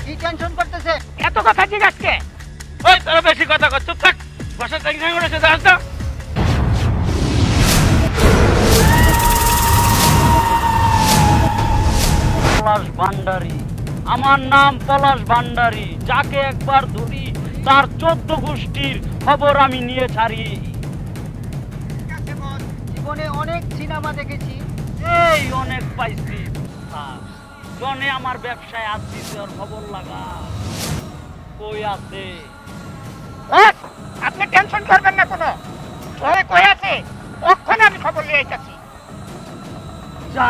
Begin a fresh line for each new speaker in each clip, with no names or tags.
কি টেনশন করতেছে?
এত কথা জিজ্ঞাসকে? ওই তোরা বেশি কথা কর, চুপ থাক। বসে টেনশন করেছে দাস তো। পলাশ ভান্ডারী, আমার নাম পলাশ ভান্ডারী। যাকে একবার ধরি তার 14 গোষ্ঠীর খবর আমি নিয়ে ছাড়ি।
জীবনে অনেক সিনেমা দেখেছি,
এই অনেক পাইছি। জনে আমার ব্যবসায় আসছি, তোর খবর লাগা কই আছে?
আপনি টেনশন করবেন না কোনো। ওরে কই আছে ওখানে আমি খবর নিয়ে আইতাছি।
যা।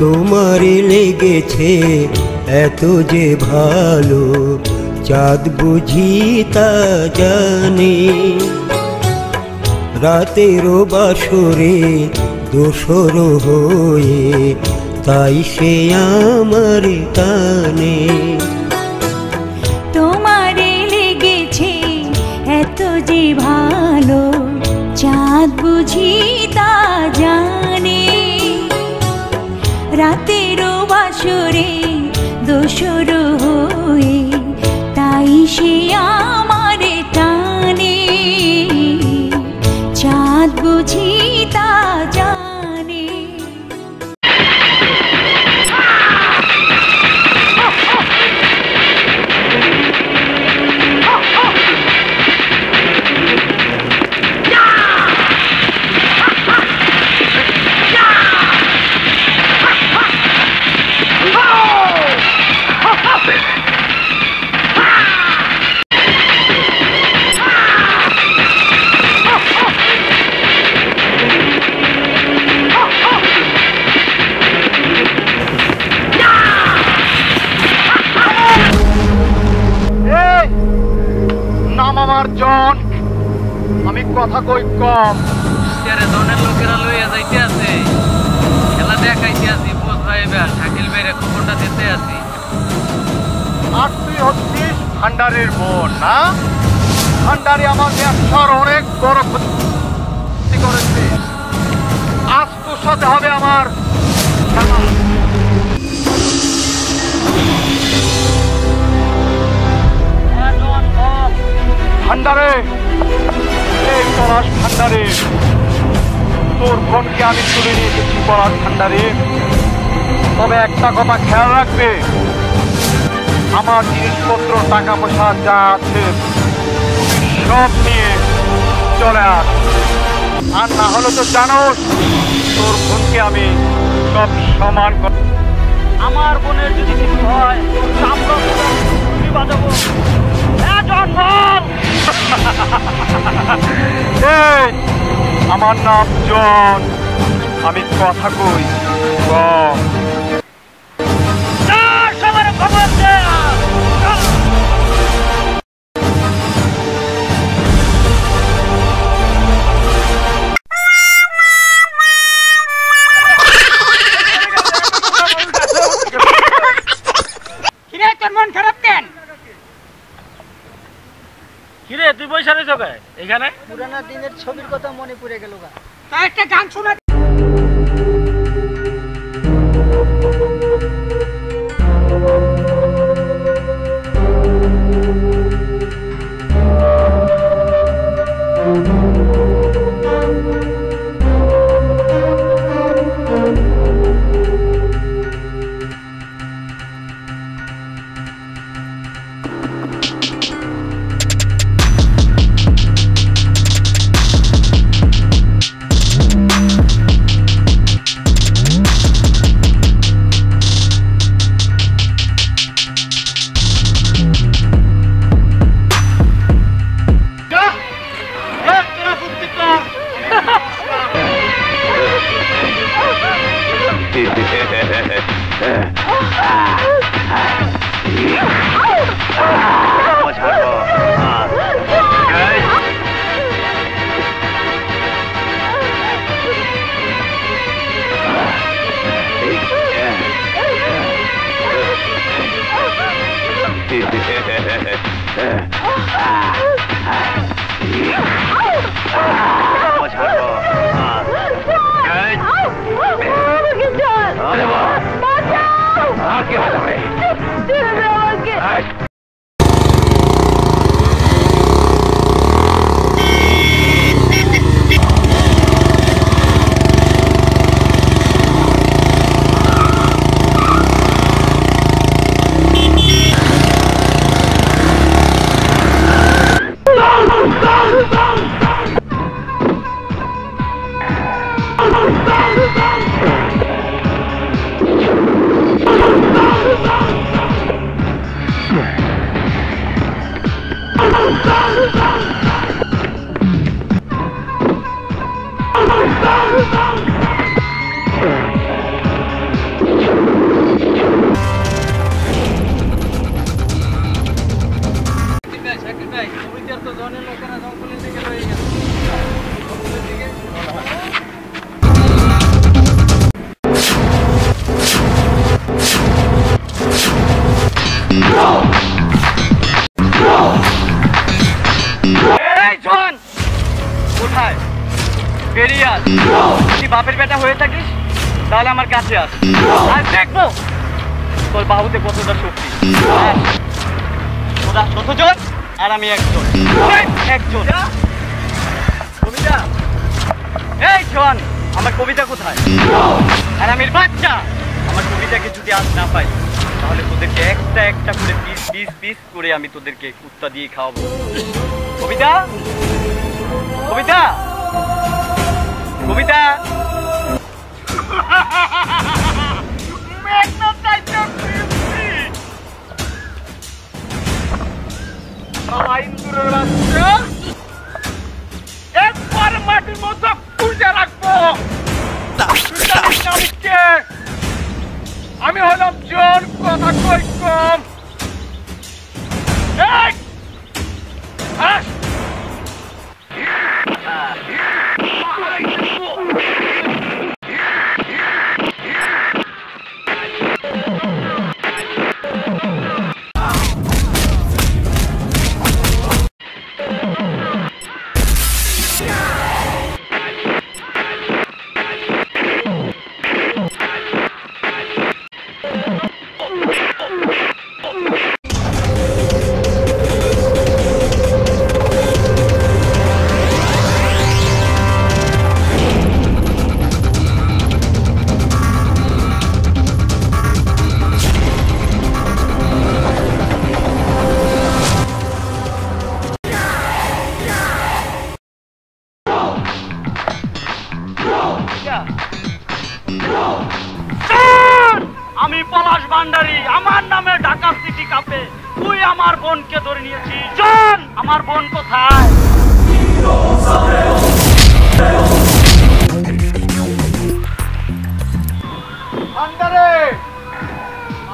তোমারে লেগেছে এত যে ভালো, চাঁদ বুঝি তা জানে। রাতেরও বাসরে দোসর হয়ে তাই সে আমার টানে।
তোমারে লেগেছে এত যে ভালো, চাঁদ বুঝি তা জানে। রাতেরও বাসরে দোসর হয়ে তাই সে আমার টানে। চাঁদ বুঝি তা জানে।
আমার জন, আমি কথা কই কম।
জনের লোকেরা লইয়া যাইতে আছে, খেলা দেখাইতে আছি, বোঝ ভাইবা শাকিল ভাইরে খবরটা দিতে আছি।
আর তুই হচ্ছিস ভান্ডারীর বোন না? ভান্ডারী আমার ব্যবসার অনেক বড় ক্ষতি করেছে। আজ তোর সাথে হবে আমার খেলা। ভান্ডারে, এই পলাশ ভান্ডারে, তোর বোনকে আমি তুলে নিয়ে এসেছি পলাশ ভান্ডারে। তবে একটা কথা খেয়াল রাখবে, আমার জিনিসপত্র টাকা পয়সা যা আছে সব নিয়ে চলে আস। আর না হলে তো জানোস তোর বোনকে আমি সব সমান করব।
আমার বোনের যদি কিছু হয় আমরা বাজাবো।
আমার নাম জন, আমি কথা কই কম।
সবার খবর দে।
কিরে তোর মন খারাপ কেন?
কিরে তুই পয়সা রয়েছ এখানে?
পুরানা দিনের ছবির কথা মনে পড়ে গেল।
তা একটা গান শোনা।
বাপের বেটা হয়ে থাকিস তাহলে আমার কাছে আস, আর দেখবো তোর বাহুতে কতটা শক্তি। ওরা ১৭ জন আর আমি একজন। কবিতা, এই শোন, আমার কবিতা কোথায়? আর আমি বাচ্চা, আমার কবিতাকে যদি আজ না পাই তাহলে তোদেরকে একটা একটা করে পিস পিস পিস করে আমি তোদেরকে কুত্তা দিয়ে খাওয়াবো। কবিতা, কবিতা, কবিতা।
একবার মাটির মতো খুঁজে রাখবো। আমি হলাম জন, কথা কই কম।
আমি পলাশ ভান্ডারী, আমার নামে ঢাকা সিটি কাপে তুই আমার বোনকে ধরে নিয়েছিস। জন, আমার বোন কোথায়?
ভান্ডারে,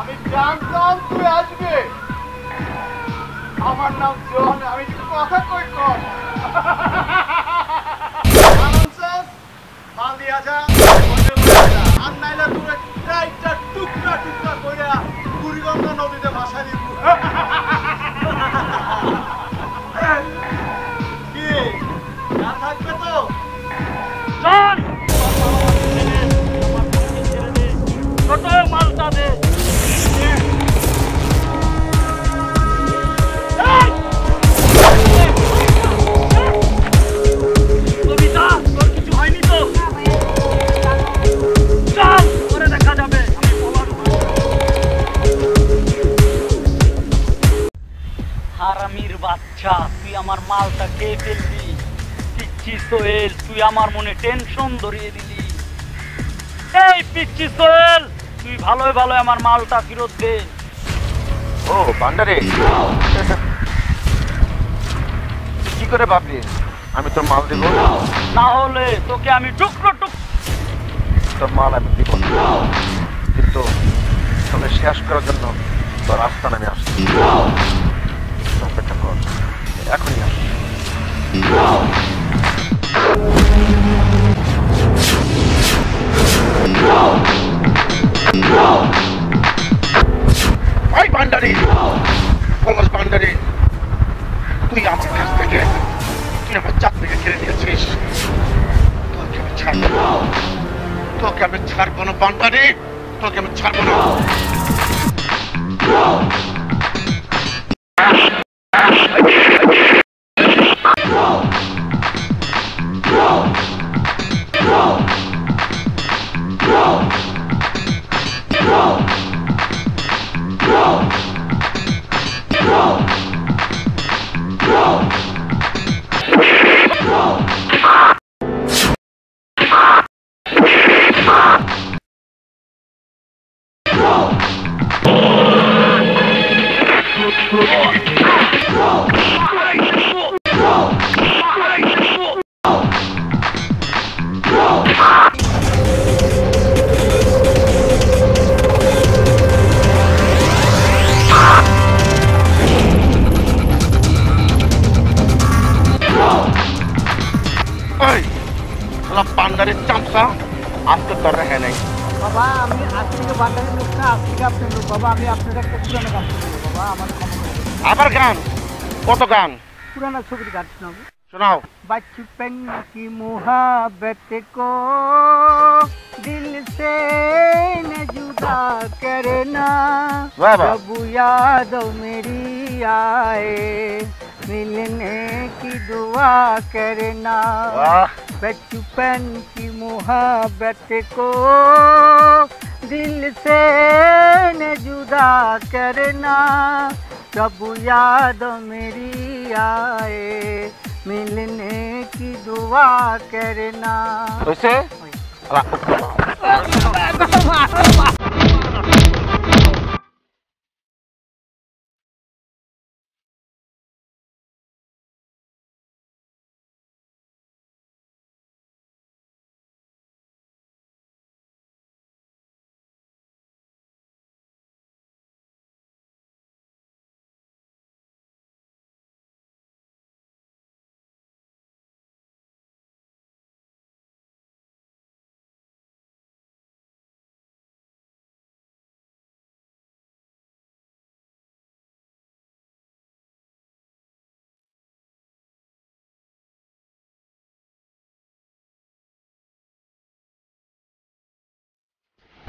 আমি জানতাম তুই আসবে। আমার নাম জন, আমি কথা কই কম। মাল দিয়া যা, আর নাইলে তোরে চারটা টুকরা টুকরা কইরা বুড়িগঙ্গা নদীতে ভাসা দিব। কি না থাকবে তো?
জন, ছোট মালটা দে। কবিতা, তোর কিছু হয়নি তো? চল, পরে দেখা যাবে। আমি হারামির বাচ্চা, তুই আমার মালটা খেয়ে ফেলবি। পিচ্ছি সোহেল, তুই আমার মনে টেনশন ধরিয়ে দিলি। এই পিচ্ছি সোহেল, তুই ভালোই ভালো আমার মালটা ফেরত দে।
ও ভান্ডারে, কি করে ভাবলি আমি তোর মাল দিব?
না হলে তোকে আমি টুকরো টুক।
তোর মাল আমি দিব না, কিন্তু তোকে শেষ করার জন্য তোর আস্থান আমি আসছি। অপেক্ষা কর, এখনই আস।
ভাই ভান্ডারি, পলাশ ভান্ডারি, তুই আমার কাছ থেকে, তুই আমার চাপ থেকে কেড়ে নিয়েছিস। তোকে আমি ছাড়বো না, তোকে আমি ছাড়বো না ভান্ডারি, তোকে আমি ছাড়বো না। পান্ডারের চামচা আজকে তোর রেখে নাই।
বাবা আমি আজ থেকে বান্ডারের লোক না, আজ থেকে আপনার লোক। বাবা আমি আপনার একটা পুরানো গান শুনবো বাবা, আমার ক্ষমা করে দেন।
আবার গান? কত গান?
पुराना छवि गान सुनाओ।
শোনাও।
बचपन की मुहाबत को दिल से न जुदा करना, जब याद मेरी आए मिलने की दुआ करना। बचपन की मुहाबत को दिल से न जुदा करना, जब याद मेरी आए मिलने की दुआ करना।
वैसे